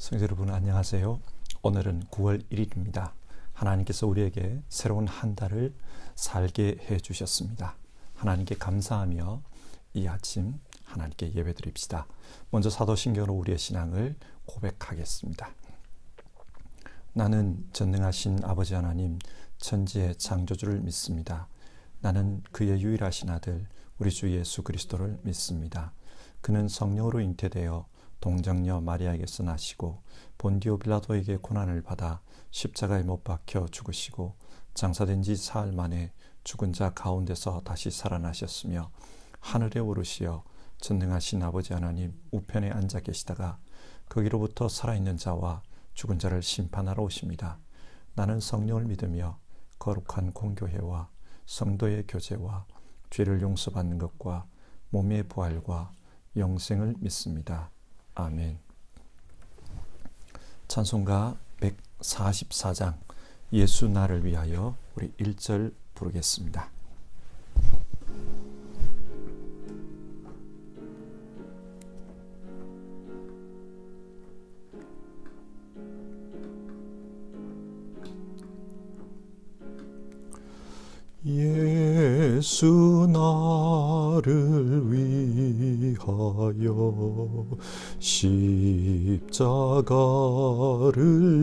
성도 여러분 안녕하세요. 오늘은 9월 1일입니다. 하나님께서 우리에게 새로운 한 달을 살게 해주셨습니다. 하나님께 감사하며 이 아침 하나님께 예배드립시다. 먼저 사도신경으로 우리의 신앙을 고백하겠습니다. 나는 전능하신 아버지 하나님 천지의 창조주를 믿습니다. 나는 그의 유일하신 아들 우리 주 예수 그리스도를 믿습니다. 그는 성령으로 잉태되어 동정녀 마리아에게서 나시고 본디오 빌라도에게 고난을 받아 십자가에 못 박혀 죽으시고 장사된 지 사흘 만에 죽은 자 가운데서 다시 살아나셨으며 하늘에 오르시어 전능하신 아버지 하나님 우편에 앉아 계시다가 거기로부터 살아있는 자와 죽은 자를 심판하러 오십니다. 나는 성령을 믿으며 거룩한 공교회와 성도의 교제와 죄를 용서받는 것과 몸의 부활과 영생을 믿습니다. 아멘. 찬송가 144장 예수 나를 위하여 우리 1절 부르겠습니다. 예수 나를 위하여 십자가를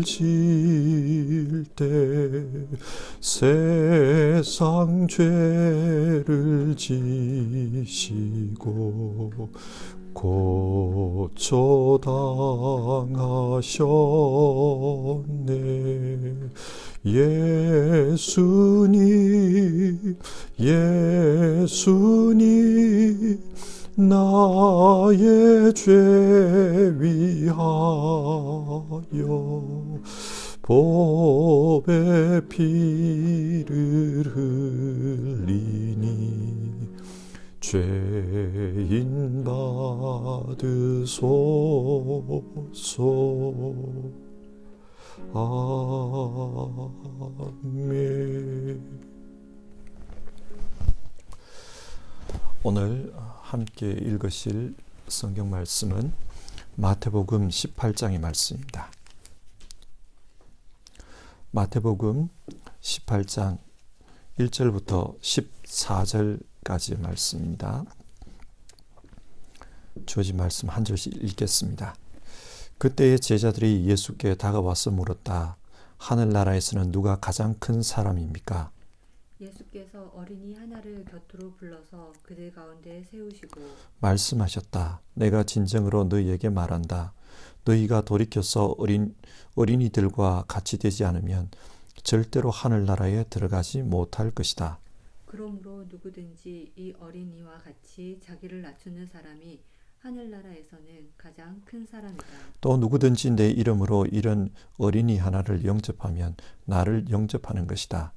질 때 세상 죄를 지시고 고초당하셨네. 예수님 나의 죄 위하여 보배 피를 흘리니 죄인 받으소서. 아멘. 오늘 함께 읽으실 성경 말씀은 마태복음 18장의 말씀입니다. 마태복음 18장 1절부터 14절까지의 말씀입니다. 주어진 말씀 한 절씩 읽겠습니다. 그때의 제자들이 예수께 다가와서 물었다. 하늘나라에서는 누가 가장 큰 사람입니까? 예수께서 어린이 하나를 곁으로 불러서 그들 가운데 세우시고 말씀하셨다. 내가 진정으로 너희에게 말한다. 너희가 돌이켜서 어린이들과 같이 되지 않으면 절대로 하늘나라에 들어가지 못할 것이다. 그러므로 누구든지 이 어린이와 같이 자기를 낮추는 사람이 하늘나라에서는 가장 큰 사람이다. 또 누구든지 내 이름으로 이런 어린이 하나를 영접하면 나를 영접하는 것이다.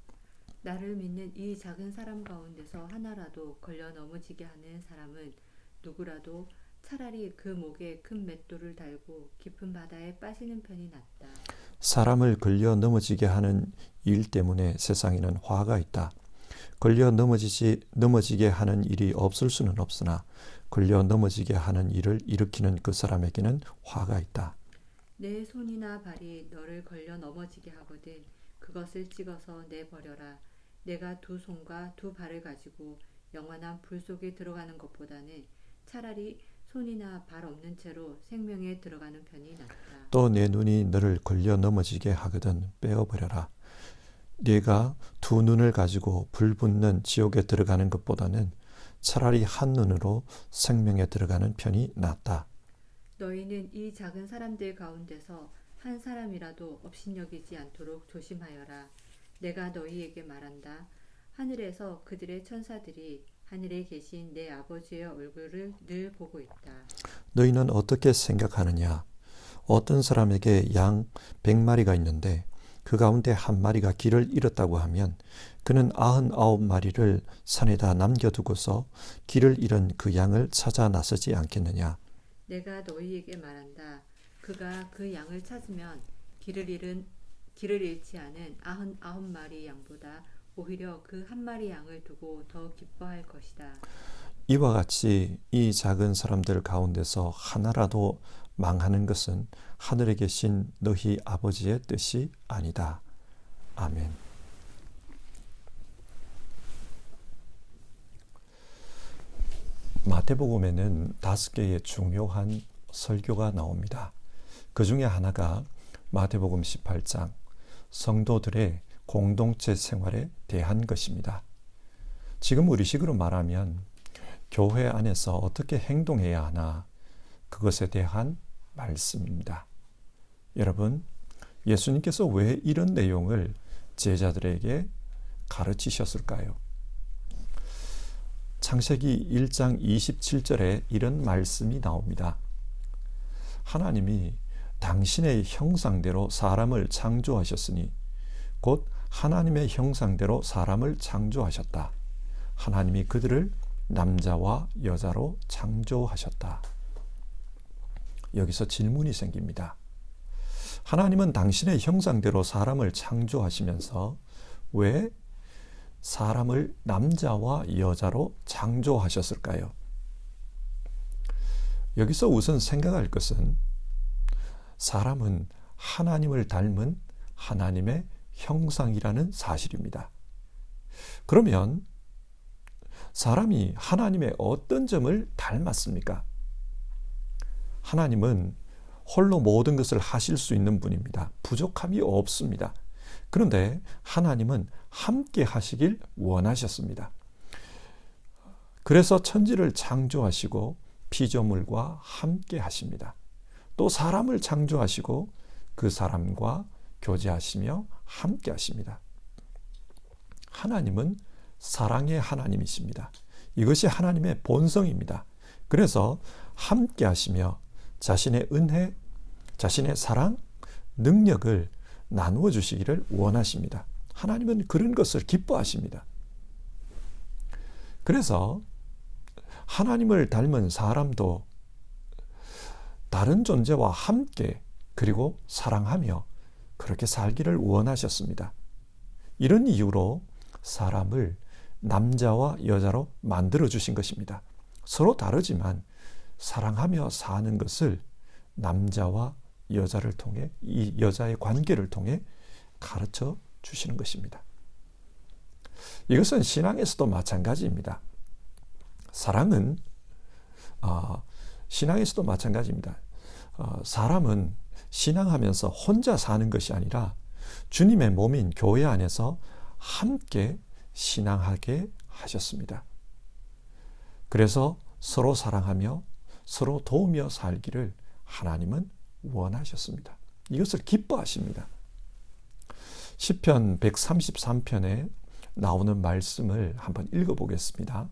나를 믿는 이 작은 사람 가운데서 하나라도 걸려 넘어지게 하는 사람은 누구라도 차라리 그 목에 큰 맷돌을 달고 깊은 바다에 빠지는 편이 낫다. 사람을 걸려 넘어지게 하는 일 때문에 세상에는 화가 있다. 걸려 넘어지게 하는 일이 없을 수는 없으나 걸려 넘어지게 하는 일을 일으키는 그 사람에게는 화가 있다. 내 손이나 발이 너를 걸려 넘어지게 하거든 그것을 찍어서 내버려라. 내가 두 손과 두 발을 가지고 영원한 불 속에 들어가는 것보다는 차라리 손이나 발 없는 채로 생명에 들어가는 편이 낫다. 또 내 눈이 너를 걸려 넘어지게 하거든 빼어버려라. 네가 두 눈을 가지고 불 붙는 지옥에 들어가는 것보다는 차라리 한 눈으로 생명에 들어가는 편이 낫다. 너희는 이 작은 사람들 가운데서 한 사람이라도 업신여기지 않도록 조심하여라. 내가 너희에게 말한다. 하늘에서 그들의 천사들이 하늘에 계신 내 아버지의 얼굴을 늘 보고 있다. 너희는 어떻게 생각하느냐? 어떤 사람에게 양 100마리가 있는데 그 가운데 한 마리가 길을 잃었다고 하면 그는 99마리를 산에다 남겨두고서 길을 잃은 그 양을 찾아 나서지 않겠느냐? 내가 너희에게 말한다. 그가 그 양을 찾으면 길을 잃지 않은 99마리 양보다 오히려 그 한 마리 양을 두고 더 기뻐할 것이다. 이와 같이 이 작은 사람들 가운데서 하나라도 망하는 것은 하늘에 계신 너희 아버지의 뜻이 아니다. 아멘. 마태복음에는 5개의 중요한 설교가 나옵니다. 그 중에 하나가 마태복음 18장, 성도들의 공동체 생활에 대한 것입니다. 지금 우리식으로 말하면 교회 안에서 어떻게 행동해야 하나, 그것에 대한 말씀입니다. 여러분, 예수님께서 왜 이런 내용을 제자들에게 가르치셨을까요? 창세기 1장 27절에 이런 말씀이 나옵니다. 하나님이 당신의 형상대로 사람을 창조하셨으니 곧 하나님의 형상대로 사람을 창조하셨다. 하나님이 그들을 남자와 여자로 창조하셨다. 여기서 질문이 생깁니다. 하나님은 당신의 형상대로 사람을 창조하시면서 왜 사람을 남자와 여자로 창조하셨을까요? 여기서 우선 생각할 것은 사람은 하나님을 닮은 하나님의 형상이라는 사실입니다. 그러면 사람이 하나님의 어떤 점을 닮았습니까? 하나님은 홀로 모든 것을 하실 수 있는 분입니다. 부족함이 없습니다. 그런데 하나님은 함께 하시길 원하셨습니다. 그래서 천지를 창조하시고 피조물과 함께 하십니다. 또 사람을 창조하시고 그 사람과 교제하시며 함께 하십니다. 하나님은 사랑의 하나님이십니다. 이것이 하나님의 본성입니다. 그래서 함께 하시며 자신의 은혜, 자신의 사랑, 능력을 나누어 주시기를 원하십니다. 하나님은 그런 것을 기뻐하십니다. 그래서 하나님을 닮은 사람도 다른 존재와 함께 그리고 사랑하며 그렇게 살기를 원하셨습니다. 이런 이유로 사람을 남자와 여자로 만들어 주신 것입니다. 서로 다르지만 사랑하며 사는 것을 남자와 여자를 통해, 이 여자의 관계를 통해 가르쳐 주시는 것입니다. 이것은 신앙에서도 마찬가지입니다. 사랑은 신앙에서도 마찬가지입니다. 사람은 신앙하면서 혼자 사는 것이 아니라 주님의 몸인 교회 안에서 함께 신앙하게 하셨습니다. 그래서 서로 사랑하며 서로 도우며 살기를 하나님은 원하셨습니다. 이것을 기뻐하십니다. 시편 133편에 나오는 말씀을 한번 읽어보겠습니다.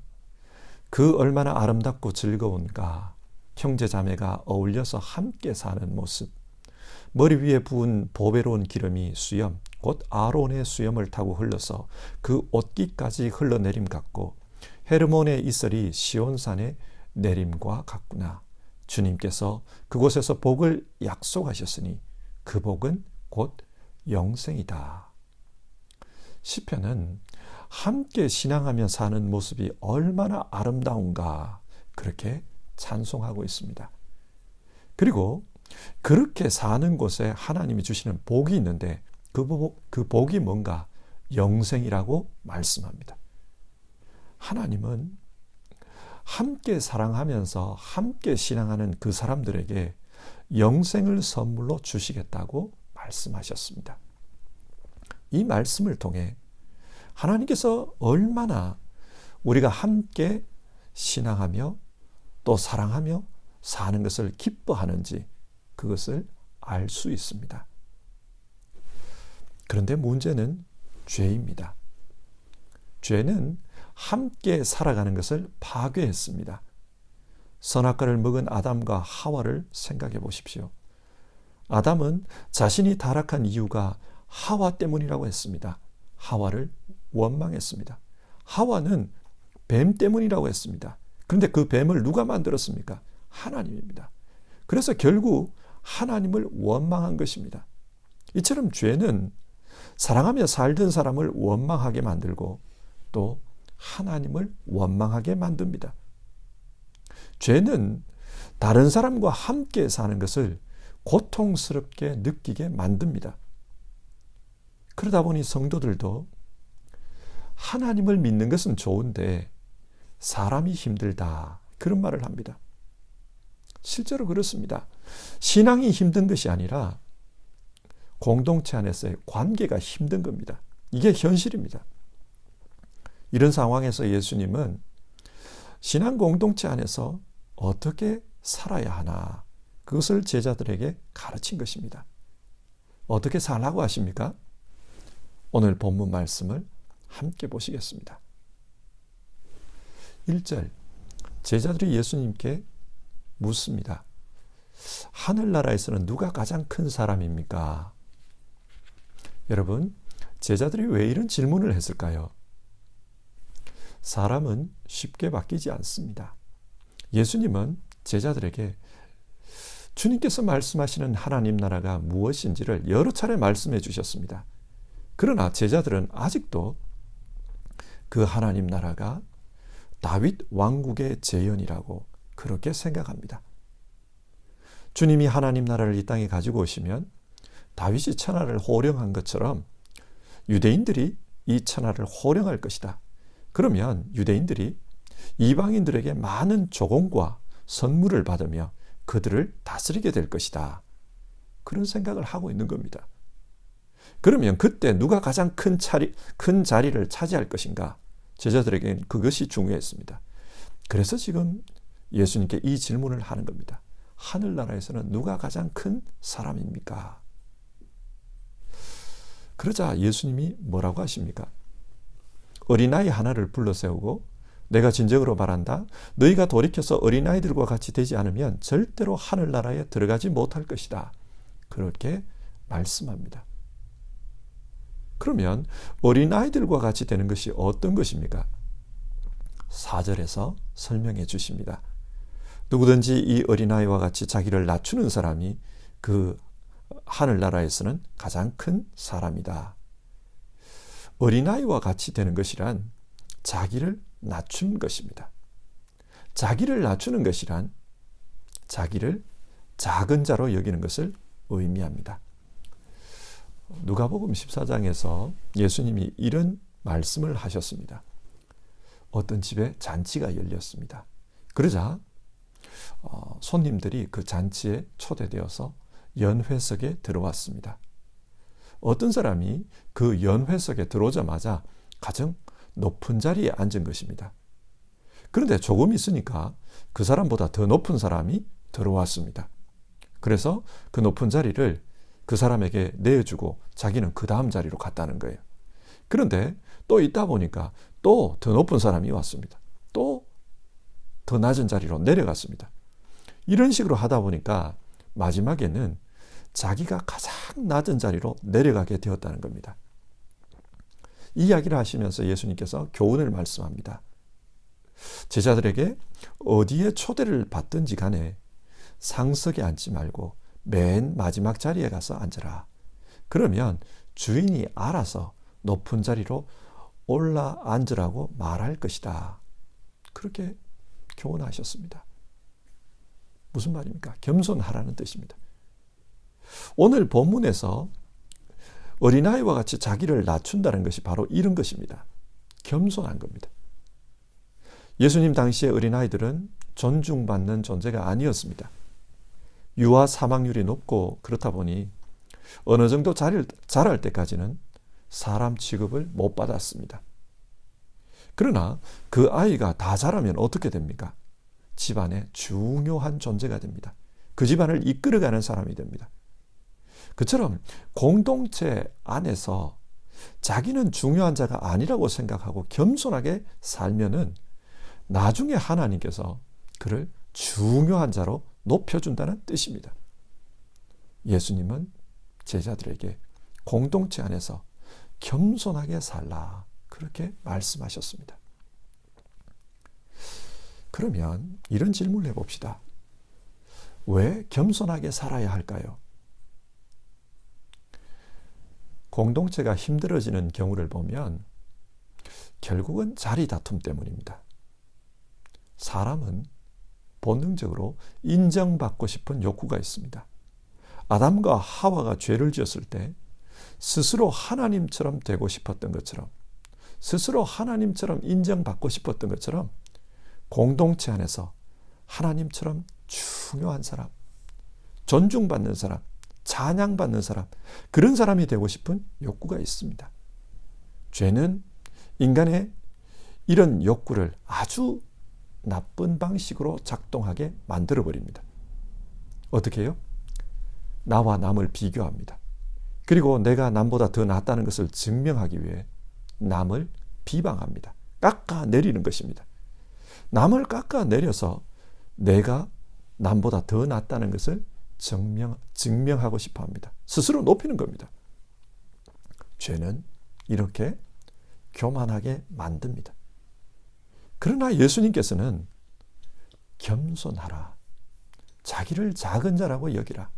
그 얼마나 아름답고 즐거운가. 형제 자매가 어울려서 함께 사는 모습. 머리 위에 부은 보배로운 기름이 수염, 곧 아론의 수염을 타고 흘러서 그 옷깃까지 흘러내림 같고 헤르몬의 이슬이 시온산의 내림과 같구나. 주님께서 그곳에서 복을 약속하셨으니 그 복은 곧 영생이다. 시편은 함께 신앙하며 사는 모습이 얼마나 아름다운가 그렇게 찬송하고 있습니다. 그리고 그렇게 사는 곳에 하나님이 주시는 복이 있는데 그 복이 뭔가? 영생이라고 말씀합니다. 하나님은 함께 사랑하면서 함께 신앙하는 그 사람들에게 영생을 선물로 주시겠다고 말씀하셨습니다. 이 말씀을 통해 하나님께서 얼마나 우리가 함께 신앙하며 또 사랑하며 사는 것을 기뻐하는지 그것을 알 수 있습니다. 그런데 문제는 죄입니다. 죄는 함께 살아가는 것을 파괴했습니다. 선악과를 먹은 아담과 하와를 생각해 보십시오. 아담은 자신이 타락한 이유가 하와 때문이라고 했습니다. 하와를 원망했습니다. 하와는 뱀 때문이라고 했습니다. 그런데 그 뱀을 누가 만들었습니까? 하나님입니다. 그래서 결국 하나님을 원망한 것입니다. 이처럼 죄는 사랑하며 살던 사람을 원망하게 만들고 또 하나님을 원망하게 만듭니다. 죄는 다른 사람과 함께 사는 것을 고통스럽게 느끼게 만듭니다. 그러다 보니 성도들도 하나님을 믿는 것은 좋은데 사람이 힘들다, 그런 말을 합니다. 실제로 그렇습니다. 신앙이 힘든 것이 아니라 공동체 안에서의 관계가 힘든 겁니다. 이게 현실입니다. 이런 상황에서 예수님은 신앙 공동체 안에서 어떻게 살아야 하나, 그것을 제자들에게 가르친 것입니다. 어떻게 살라고 하십니까? 오늘 본문 말씀을 함께 보시겠습니다. 1절, 제자들이 예수님께 묻습니다. 하늘나라에서는 누가 가장 큰 사람입니까? 여러분, 제자들이 왜 이런 질문을 했을까요? 사람은 쉽게 바뀌지 않습니다. 예수님은 제자들에게 주님께서 말씀하시는 하나님 나라가 무엇인지를 여러 차례 말씀해 주셨습니다. 그러나 제자들은 아직도 그 하나님 나라가 다윗 왕국의 재현이라고 그렇게 생각합니다. 주님이 하나님 나라를 이 땅에 가지고 오시면 다윗이 천하를 호령한 것처럼 유대인들이 이 천하를 호령할 것이다. 그러면 유대인들이 이방인들에게 많은 조공과 선물을 받으며 그들을 다스리게 될 것이다. 그런 생각을 하고 있는 겁니다. 그러면 그때 누가 가장 큰 자리를 차지할 것인가? 제자들에게는 그것이 중요했습니다. 그래서 지금 예수님께 이 질문을 하는 겁니다. 하늘나라에서는 누가 가장 큰 사람입니까? 그러자 예수님이 뭐라고 하십니까? 어린아이 하나를 불러 세우고 내가 진정으로 말한다. 너희가 돌이켜서 어린아이들과 같이 되지 않으면 절대로 하늘나라에 들어가지 못할 것이다. 그렇게 말씀합니다. 그러면 어린아이들과 같이 되는 것이 어떤 것입니까? 4절에서 설명해 주십니다. 누구든지 이 어린아이와 같이 자기를 낮추는 사람이 그 하늘나라에서는 가장 큰 사람이다. 어린아이와 같이 되는 것이란 자기를 낮추는 것입니다. 자기를 낮추는 것이란 자기를 작은 자로 여기는 것을 의미합니다. 누가복음 14장에서 예수님이 이런 말씀을 하셨습니다. 어떤 집에 잔치가 열렸습니다. 그러자 손님들이 그 잔치에 초대되어서 연회석에 들어왔습니다. 어떤 사람이 그 연회석에 들어오자마자 가장 높은 자리에 앉은 것입니다. 그런데 조금 있으니까 그 사람보다 더 높은 사람이 들어왔습니다. 그래서 그 높은 자리를 그 사람에게 내어주고 자기는 그 다음 자리로 갔다는 거예요. 그런데 또 있다 보니까 또 더 높은 사람이 왔습니다. 또 더 낮은 자리로 내려갔습니다. 이런 식으로 하다 보니까 마지막에는 자기가 가장 낮은 자리로 내려가게 되었다는 겁니다. 이 이야기를 하시면서 예수님께서 교훈을 말씀합니다. 제자들에게 어디에 초대를 받든지 간에 상석에 앉지 말고 맨 마지막 자리에 가서 앉으라. 그러면 주인이 알아서 높은 자리로 올라 앉으라고 말할 것이다. 그렇게 교훈하셨습니다. 무슨 말입니까? 겸손하라는 뜻입니다. 오늘 본문에서 어린아이와 같이 자기를 낮춘다는 것이 바로 이런 것입니다. 겸손한 겁니다. 예수님 당시의 어린아이들은 존중받는 존재가 아니었습니다. 유아 사망률이 높고 그렇다 보니 어느 정도 자랄 때까지는 사람 취급을 못 받았습니다. 그러나 그 아이가 다 자라면 어떻게 됩니까? 집안의 중요한 존재가 됩니다. 그 집안을 이끌어가는 사람이 됩니다. 그처럼 공동체 안에서 자기는 중요한 자가 아니라고 생각하고 겸손하게 살면은 나중에 하나님께서 그를 중요한 자로 높여준다는 뜻입니다. 예수님은 제자들에게 공동체 안에서 겸손하게 살라 그렇게 말씀하셨습니다. 그러면 이런 질문을 해봅시다. 왜 겸손하게 살아야 할까요? 공동체가 힘들어지는 경우를 보면 결국은 자리 다툼 때문입니다. 사람은 본능적으로 인정받고 싶은 욕구가 있습니다. 아담과 하와가 죄를 지었을 때 스스로 하나님처럼 되고 싶었던 것처럼, 스스로 하나님처럼 인정받고 싶었던 것처럼 공동체 안에서 하나님처럼 중요한 사람, 존중받는 사람, 찬양받는 사람, 그런 사람이 되고 싶은 욕구가 있습니다. 죄는 인간의 이런 욕구를 아주 나쁜 방식으로 작동하게 만들어버립니다. 어떻게 해요? 나와 남을 비교합니다. 그리고 내가 남보다 더 낫다는 것을 증명하기 위해 남을 비방합니다. 깎아내리는 것입니다. 남을 깎아내려서 내가 남보다 더 낫다는 것을 증명하고 싶어 합니다. 스스로 높이는 겁니다. 죄는 이렇게 교만하게 만듭니다. 그러나 예수님께서는 겸손하라. 자기를 작은 자라고 여기라.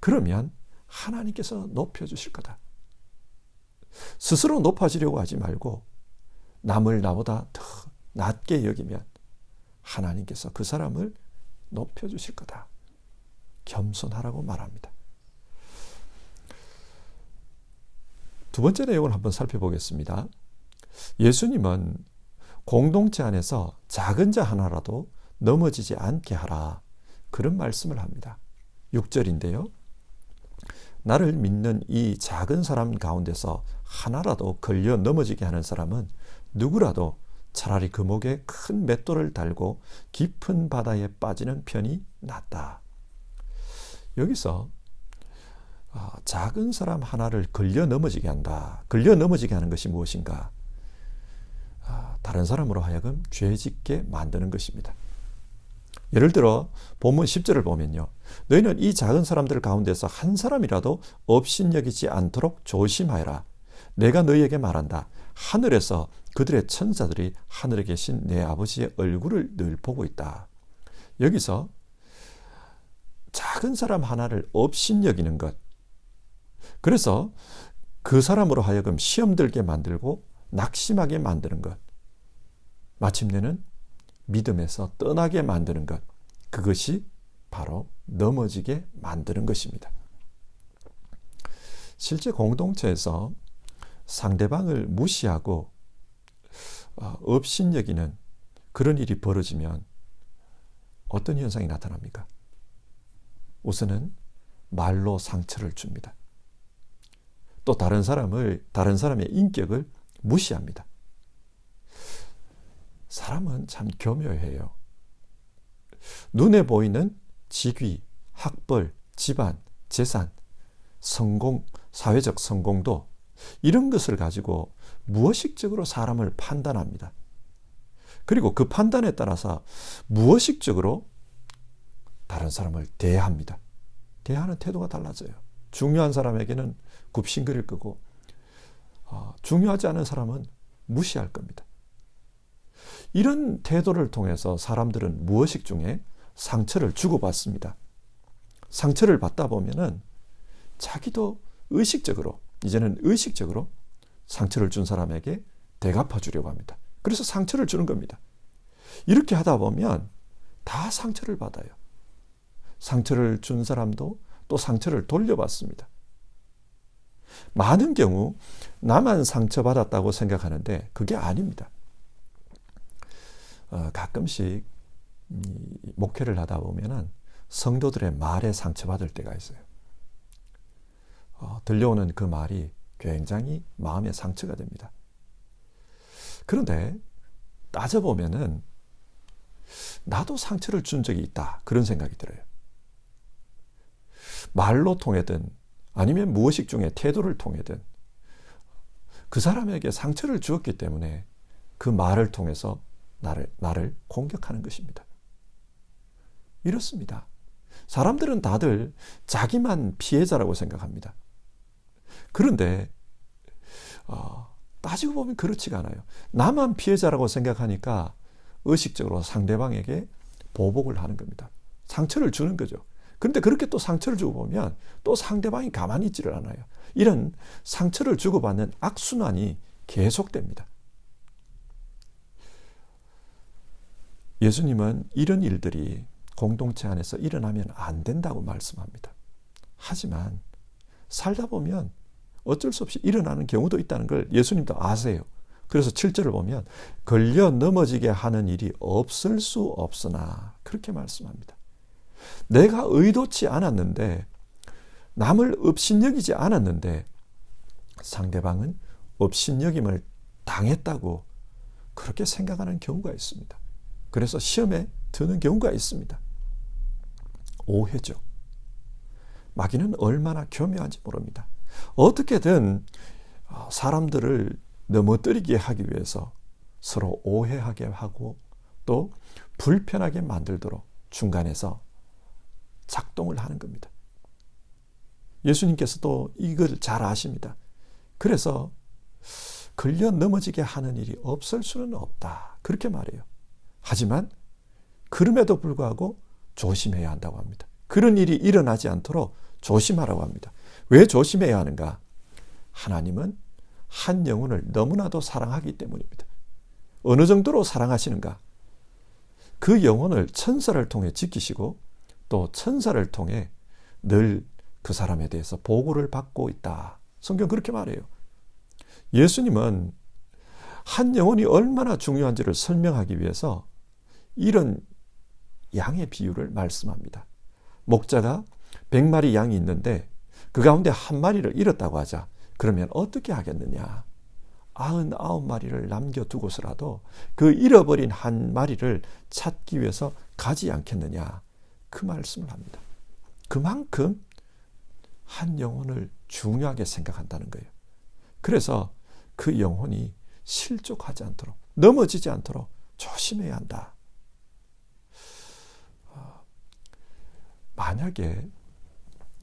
그러면 하나님께서 높여주실 거다. 스스로 높아지려고 하지 말고 남을 나보다 더 낮게 여기면 하나님께서 그 사람을 높여주실 거다. 겸손하라고 말합니다. 두 번째 내용을 한번 살펴보겠습니다. 예수님은 공동체 안에서 작은 자 하나라도 넘어지지 않게 하라. 그런 말씀을 합니다. 6절인데요. 나를 믿는 이 작은 사람 가운데서 하나라도 걸려 넘어지게 하는 사람은 누구라도 차라리 그 목에 큰 맷돌을 달고 깊은 바다에 빠지는 편이 낫다. 여기서 작은 사람 하나를 걸려 넘어지게 한다. 걸려 넘어지게 하는 것이 무엇인가? 다른 사람으로 하여금 죄짓게 만드는 것입니다. 예를 들어 본문 10절을 보면요. 너희는 이 작은 사람들 가운데서 한 사람이라도 업신여기지 않도록 조심하여라. 내가 너희에게 말한다. 하늘에서 그들의 천사들이 하늘에 계신 내 아버지의 얼굴을 늘 보고 있다. 여기서 작은 사람 하나를 업신여기는 것. 그래서 그 사람으로 하여금 시험 들게 만들고 낙심하게 만드는 것. 마침내는 믿음에서 떠나게 만드는 것. 그것이 바로 넘어지게 만드는 것입니다. 실제 공동체에서 상대방을 무시하고 업신여기는 그런 일이 벌어지면 어떤 현상이 나타납니까? 우선은 말로 상처를 줍니다. 또 다른 사람의 인격을 무시합니다. 사람은 참 교묘해요. 눈에 보이는 직위, 학벌, 집안, 재산, 성공, 사회적 성공도 이런 것을 가지고 무의식적으로 사람을 판단합니다. 그리고 그 판단에 따라서 무의식적으로 다른 사람을 대합니다. 대하는 태도가 달라져요. 중요한 사람에게는 굽신거릴 거고 중요하지 않은 사람은 무시할 겁니다. 이런 태도를 통해서 사람들은 무의식 중에 상처를 주고받습니다. 상처를 받다 보면은 자기도 이제는 의식적으로 상처를 준 사람에게 대갚아 주려고 합니다. 그래서 상처를 주는 겁니다. 이렇게 하다 보면 다 상처를 받아요. 상처를 준 사람도 또 상처를 돌려받습니다. 많은 경우 나만 상처받았다고 생각하는데 그게 아닙니다. 가끔씩 목회를 하다 보면은 성도들의 말에 상처받을 때가 있어요. 들려오는 그 말이 굉장히 마음에 상처가 됩니다. 그런데 따져보면은 나도 상처를 준 적이 있다. 그런 생각이 들어요. 말로 통해든 아니면 무의식 중에 태도를 통해든 그 사람에게 상처를 주었기 때문에 그 말을 통해서 나를 공격하는 것입니다. 이렇습니다. 사람들은 다들 자기만 피해자라고 생각합니다. 그런데 따지고 보면 그렇지가 않아요. 나만 피해자라고 생각하니까 의식적으로 상대방에게 보복을 하는 겁니다. 상처를 주는 거죠. 그런데 그렇게 또 상처를 주고 보면 또 상대방이 가만히 있지를 않아요. 이런 상처를 주고받는 악순환이 계속됩니다. 예수님은 이런 일들이 공동체 안에서 일어나면 안 된다고 말씀합니다. 하지만 살다 보면 어쩔 수 없이 일어나는 경우도 있다는 걸 예수님도 아세요. 그래서 7절을 보면 걸려 넘어지게 하는 일이 없을 수 없으나 그렇게 말씀합니다. 내가 의도치 않았는데, 남을 업신여기지 않았는데 상대방은 업신여김을 당했다고 그렇게 생각하는 경우가 있습니다. 그래서 시험에 드는 경우가 있습니다. 오해죠. 마귀는 얼마나 교묘한지 모릅니다. 어떻게든 사람들을 넘어뜨리게 하기 위해서 서로 오해하게 하고 또 불편하게 만들도록 중간에서 작동을 하는 겁니다. 예수님께서도 이걸 잘 아십니다. 그래서 걸려 넘어지게 하는 일이 없을 수는 없다. 그렇게 말해요. 하지만 그럼에도 불구하고 조심해야 한다고 합니다. 그런 일이 일어나지 않도록 조심하라고 합니다. 왜 조심해야 하는가? 하나님은 한 영혼을 너무나도 사랑하기 때문입니다. 어느 정도로 사랑하시는가? 그 영혼을 천사를 통해 지키시고 또 천사를 통해 늘 그 사람에 대해서 보고를 받고 있다. 성경 그렇게 말해요. 예수님은 한 영혼이 얼마나 중요한지를 설명하기 위해서 이런 양의 비유를 말씀합니다. 목자가 100마리 양이 있는데 그 가운데 한 마리를 잃었다고 하자. 그러면 어떻게 하겠느냐? 99마리를 남겨두고서라도 그 잃어버린 한 마리를 찾기 위해서 가지 않겠느냐? 그 말씀을 합니다. 그만큼 한 영혼을 중요하게 생각한다는 거예요. 그래서 그 영혼이 실족하지 않도록, 넘어지지 않도록 조심해야 한다. 만약에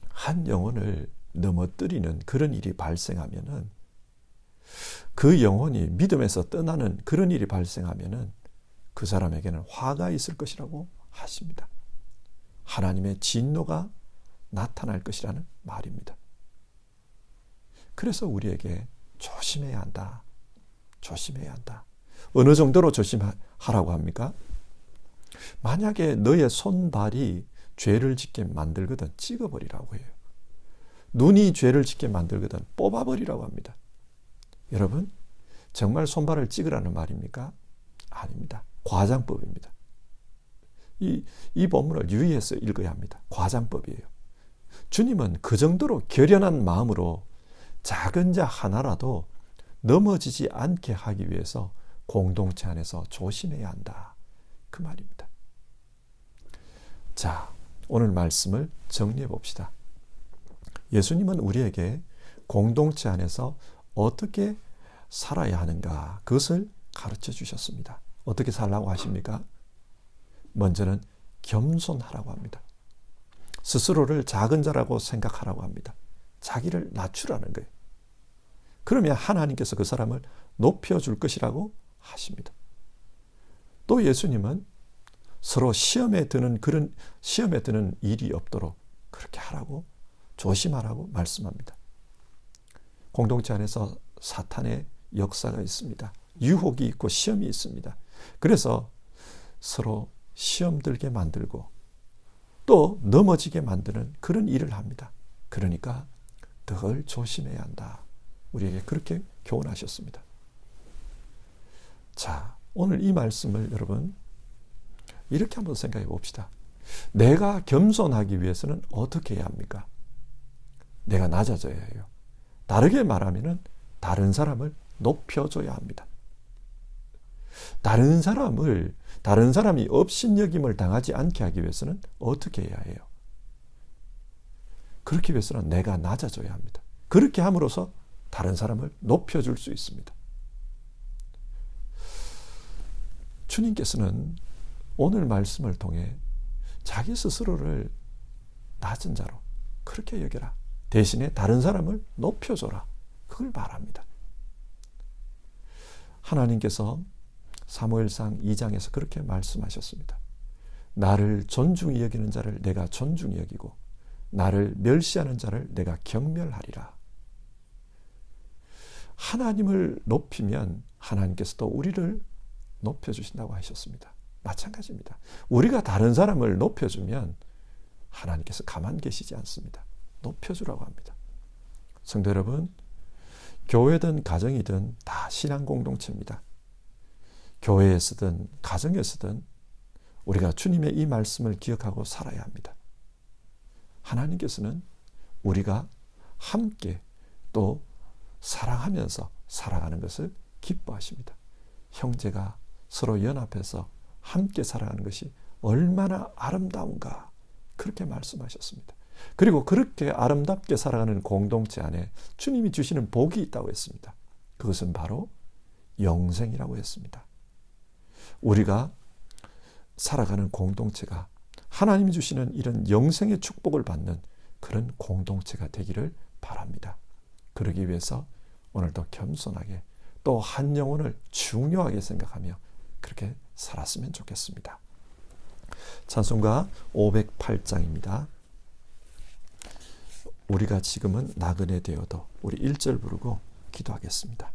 한 영혼을 넘어뜨리는 그런 일이 발생하면은, 그 영혼이 믿음에서 떠나는 그런 일이 발생하면은 그 사람에게는 화가 있을 것이라고 하십니다. 하나님의 진노가 나타날 것이라는 말입니다. 그래서 우리에게 조심해야 한다. 조심해야 한다. 어느 정도로 조심하라고 합니까? 만약에 너의 손발이 죄를 짓게 만들거든 찍어버리라고 해요. 눈이 죄를 짓게 만들거든 뽑아버리라고 합니다. 여러분, 정말 손발을 찍으라는 말입니까? 아닙니다. 과장법입니다. 이 본문을 유의해서 읽어야 합니다. 과장법이에요. 주님은 그 정도로 결연한 마음으로 작은 자 하나라도 넘어지지 않게 하기 위해서 공동체 안에서 조심해야 한다. 그 말입니다. 자, 오늘 말씀을 정리해 봅시다. 예수님은 우리에게 공동체 안에서 어떻게 살아야 하는가, 그것을 가르쳐 주셨습니다. 어떻게 살라고 하십니까? 먼저는 겸손하라고 합니다. 스스로를 작은 자라고 생각하라고 합니다. 자기를 낮추라는 거예요. 그러면 하나님께서 그 사람을 높여줄 것이라고 하십니다. 또 예수님은 서로 시험에 드는 일이 없도록 그렇게 하라고, 조심하라고 말씀합니다. 공동체 안에서 사탄의 역사가 있습니다. 유혹이 있고 시험이 있습니다. 그래서 서로 시험 들게 만들고 또 넘어지게 만드는 그런 일을 합니다. 그러니까 덜 조심해야 한다. 우리에게 그렇게 교훈하셨습니다. 자, 오늘 이 말씀을 여러분 이렇게 한번 생각해 봅시다. 내가 겸손하기 위해서는 어떻게 해야 합니까? 내가 낮아져야 해요. 다르게 말하면은 다른 사람을 높여줘야 합니다. 다른 사람이 업신여김을 당하지 않게 하기 위해서는 어떻게 해야 해요? 그렇기 위해서는 내가 낮아져야 합니다. 그렇게 함으로써 다른 사람을 높여줄 수 있습니다. 주님께서는 오늘 말씀을 통해 자기 스스로를 낮은 자로 그렇게 여겨라. 대신에 다른 사람을 높여줘라. 그걸 말합니다. 하나님께서 사무엘상 2장에서 그렇게 말씀하셨습니다. 나를 존중히 여기는 자를 내가 존중히 여기고 나를 멸시하는 자를 내가 경멸하리라. 하나님을 높이면 하나님께서도 우리를 높여주신다고 하셨습니다. 마찬가지입니다. 우리가 다른 사람을 높여주면 하나님께서 가만 계시지 않습니다. 높여주라고 합니다. 성도 여러분, 교회든 가정이든 다 신앙 공동체입니다. 교회에서든 가정에서든 우리가 주님의 이 말씀을 기억하고 살아야 합니다. 하나님께서는 우리가 함께 또 사랑하면서 살아가는 것을 기뻐하십니다. 형제가 서로 연합해서 함께 살아가는 것이 얼마나 아름다운가 그렇게 말씀하셨습니다. 그리고 그렇게 아름답게 살아가는 공동체 안에 주님이 주시는 복이 있다고 했습니다. 그것은 바로 영생이라고 했습니다. 우리가 살아가는 공동체가 하나님이 주시는 이런 영생의 축복을 받는 그런 공동체가 되기를 바랍니다. 그러기 위해서 오늘도 겸손하게 또 한 영혼을 중요하게 생각하며 그렇게 살았으면 좋겠습니다. 찬송가 508장입니다. 우리가 지금은 나그네 되어도 우리 1절 부르고 기도하겠습니다.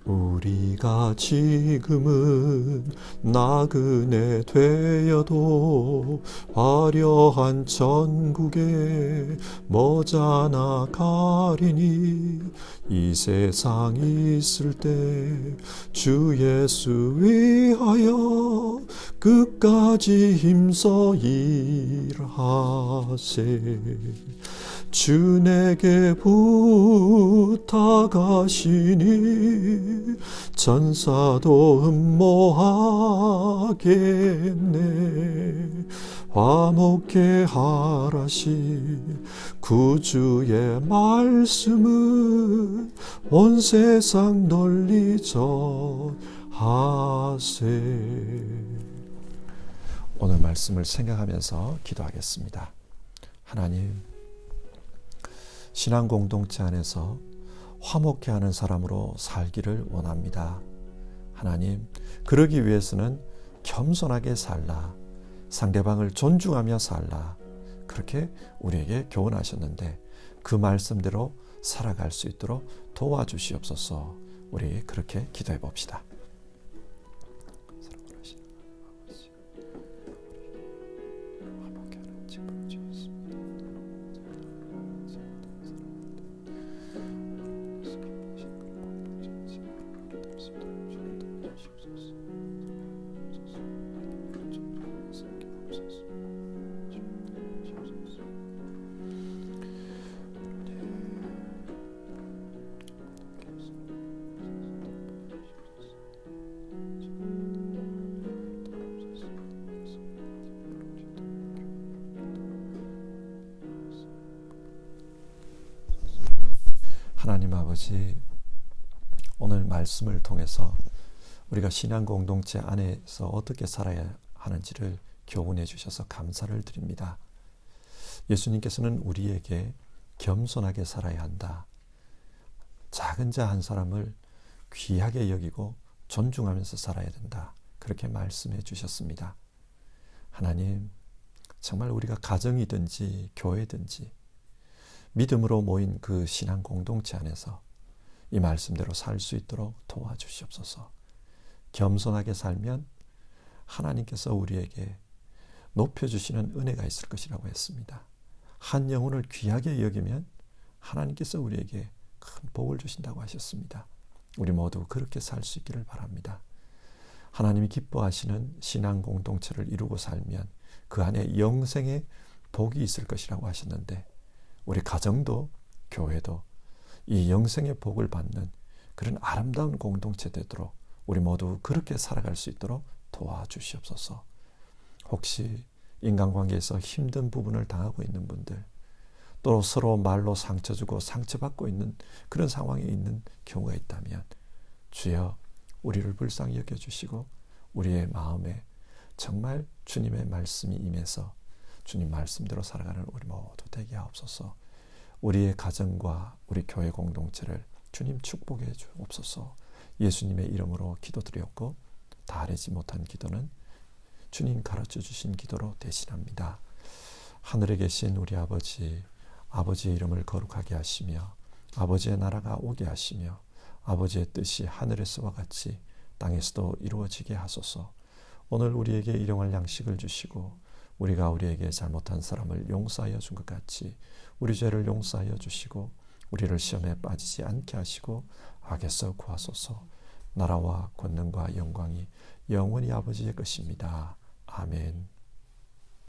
우리가 지금은 나그네 되어도 화려한 천국에 머지않아 가리니 이 세상 있을 때 주 예수 위하여 끝까지 힘써 일하세. 주 내게 부탁하시니 천사도 음모하겠네. 화목해 하라시 구주의 말씀은 온 세상 널리 전하세. 오늘 말씀을 생각하면서 기도하겠습니다. 하나님, 신앙 공동체 안에서 화목해 하는 사람으로 살기를 원합니다. 하나님, 그러기 위해서는 겸손하게 살라, 상대방을 존중하며 살라, 그렇게 우리에게 교훈하셨는데 그 말씀대로 살아갈 수 있도록 도와주시옵소서. 우리 그렇게 기도해 봅시다. 하나님 아버지, 오늘 말씀을 통해서 우리가 신앙 공동체 안에서 어떻게 살아야 하는지를 교훈해 주셔서 감사를 드립니다. 예수님께서는 우리에게 겸손하게 살아야 한다, 작은 자 한 사람을 귀하게 여기고 존중하면서 살아야 된다, 그렇게 말씀해 주셨습니다. 하나님, 정말 우리가 가정이든지 교회든지 믿음으로 모인 그 신앙 공동체 안에서 이 말씀대로 살 수 있도록 도와주시옵소서. 겸손하게 살면 하나님께서 우리에게 높여주시는 은혜가 있을 것이라고 했습니다. 한 영혼을 귀하게 여기면 하나님께서 우리에게 큰 복을 주신다고 하셨습니다. 우리 모두 그렇게 살 수 있기를 바랍니다. 하나님이 기뻐하시는 신앙 공동체를 이루고 살면 그 안에 영생의 복이 있을 것이라고 하셨는데, 우리 가정도 교회도 이 영생의 복을 받는 그런 아름다운 공동체 되도록 우리 모두 그렇게 살아갈 수 있도록 도와주시옵소서. 혹시 인간관계에서 힘든 부분을 당하고 있는 분들, 또 서로 말로 상처 주고 상처받고 있는 그런 상황에 있는 경우가 있다면 주여 우리를 불쌍히 여겨주시고 우리의 마음에 정말 주님의 말씀이 임해서 주님 말씀대로 살아가는 우리 모두 되게 하옵소서. 우리의 가정과 우리 교회 공동체를 주님 축복해 주옵소서. 예수님의 이름으로 기도드렸고 다 아뢰지 못한 기도는 주님 가르쳐 주신 기도로 대신합니다. 하늘에 계신 우리 아버지, 아버지의 이름을 거룩하게 하시며 아버지의 나라가 오게 하시며 아버지의 뜻이 하늘에서와 같이 땅에서도 이루어지게 하소서. 오늘 우리에게 일용할 양식을 주시고 우리가 우리에게 잘못한 사람을 용서하여 준 것 같이 우리 죄를 용서하여 주시고 우리를 시험에 빠지지 않게 하시고 악에서 구하소서. 나라와 권능과 영광이 영원히 아버지의 것입니다. 아멘.